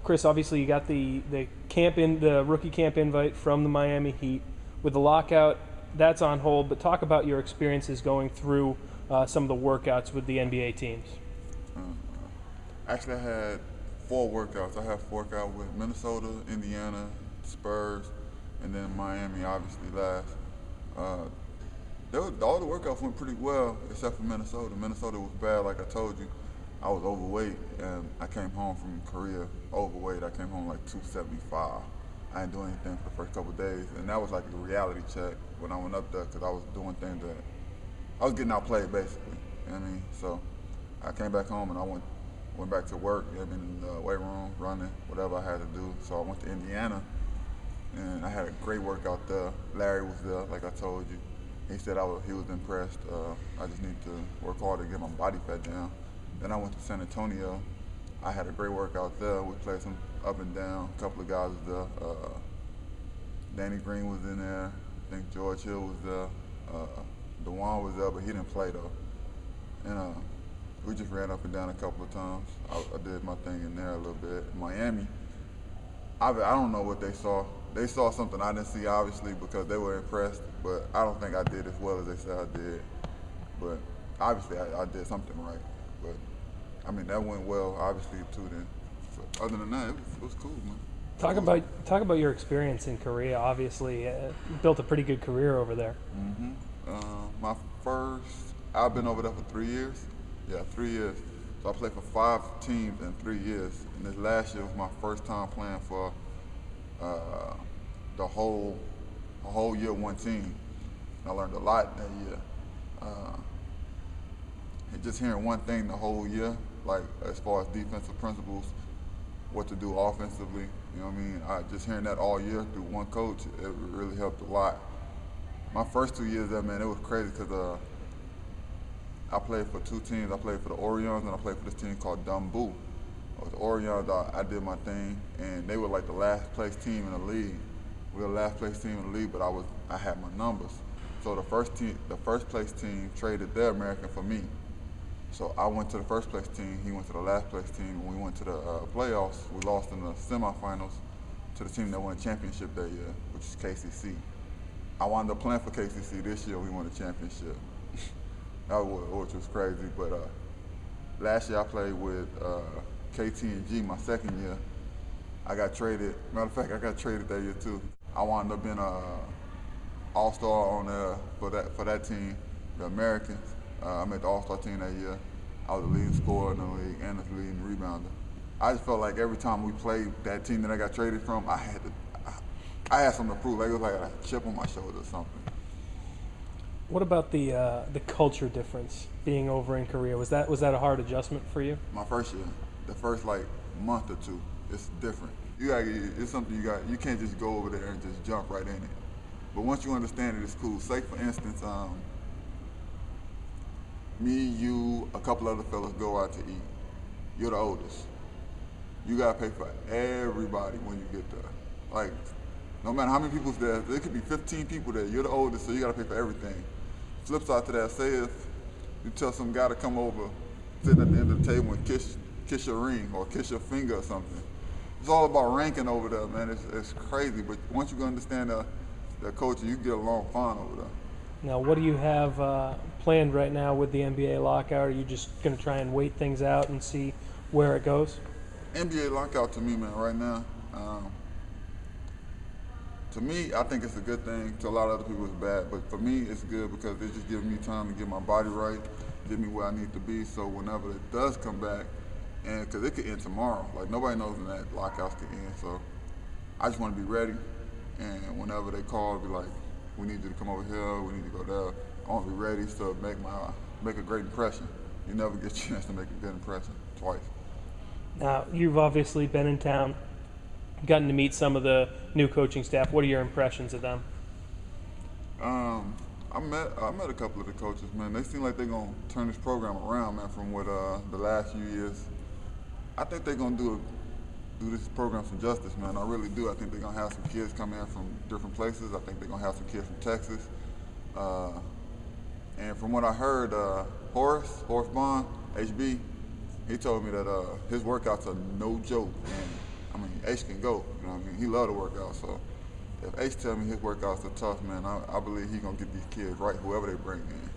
Chris, obviously you got the rookie camp invite from the Miami Heat. With the lockout, that's on hold. But talk about your experiences going through some of the workouts with the NBA teams. Actually, I had four workouts. I had a workout with Minnesota, Indiana, Spurs, and then Miami, obviously, last. Uh, all the workouts went pretty well, except for Minnesota. Minnesota was bad, like I told you. I was overweight, and I came home from Korea overweight. I came home like 275. I didn't do anything for the first couple of days, and that was like a reality check when I went up there because I was doing things that I was getting outplayed basically. You know what I mean? So I came back home and I went back to work. You know what I mean, in the weight room, running, whatever I had to do. So I went to Indiana and I had a great workout there. Larry was there, like I told you. He said he was impressed. I just need to work hard to get my body fat down. Then I went to San Antonio. I had a great workout there. We played some up and down. A couple of guys was there. Danny Green was in there. I think George Hill was there. DeJuan was there, but he didn't play though. And we just ran up and down a couple of times. I did my thing in there a little bit. Miami, I don't know what they saw. They saw something I didn't see, obviously, because they were impressed. But I don't think I did as well as they said I did. But obviously, I did something right. But I mean, that went well, obviously, too. Then, so other than that, it was cool, man. Talk about your experience in Korea. Obviously, you built a pretty good career over there. My first, I've been over there for 3 years. Yeah, 3 years. So I played for 5 teams in 3 years. And this last year was my first time playing for uh, a whole year, one team. I learned a lot that year. Uh, and just hearing one thing the whole year, like as far as defensive principles, what to do offensively, you know what I mean? Just hearing that all year through one coach, it really helped a lot. My first 2 years there, man, it was crazy because I played for two teams. I played for the Orions and I played for this team called Dumbu. With the Orions, I did my thing, and they were like the last place team in the league. We were the last place team in the league, but I had my numbers. So the first place team traded their American for me. So I went to the first place team, he went to the last place team. When we went to the playoffs, we lost in the semifinals to the team that won the championship that year, which is KCC. I wound up playing for KCC this year. We won the championship, which was crazy. But last year I played with KT&G my second year. I got traded. Matter of fact, I got traded that year too. I wound up being a all-star on for that team, the Americans. I made the all-star team that year. I was the leading scorer in the league and the leading rebounder. I just felt like every time we played that team that I got traded from, I had something to prove. Like it was like a chip on my shoulder or something. What about the culture difference being over in Korea? Was that a hard adjustment for you? My first year, the first like month or two, it's different. It's something you can't just go over there and just jump right in it. But once you understand it, it's cool. Say for instance, me, you, a couple other fellas go out to eat. You're the oldest. You gotta pay for everybody when you get there. Like, no matter how many people's there could be 15 people there. You're the oldest, so you gotta pay for everything. Flip side to that, say if you tell some guy to come over, sit at the end of the table and kiss your ring or kiss your finger or something. It's all about ranking over there, man. It's crazy, but once you understand the culture, you get along fine over there. Now, what do you have planned right now with the NBA lockout? Are you just going to try and wait things out and see where it goes? NBA lockout to me, man, right now, to me, I think it's a good thing. To a lot of other people, it's bad. But for me, it's good because it just gives me time to get my body right, get me where I need to be. So whenever it does come back, and because it could end tomorrow, like nobody knows when that lockout could end. So I just want to be ready. And whenever they call, be like, we need you to come over here, we need to go there. I want to be ready to make a great impression. You never get a chance to make a good impression twice. Now, you've obviously been in town, gotten to meet some of the new coaching staff. What are your impressions of them? I met a couple of the coaches, man. They seem like they're gonna turn this program around, man. From what the last few years, I think they're gonna do this program some justice, man. I really do. I think they're gonna have some kids come in from different places. I think they're gonna have some kids from Texas. And from what I heard, Horace Bond, HB, he told me that his workouts are no joke. And I mean, Ace can go. You know what I mean? He love to work out. So if Ace tell me his workouts are tough, man, I believe he gonna get these kids right, whoever they bring in.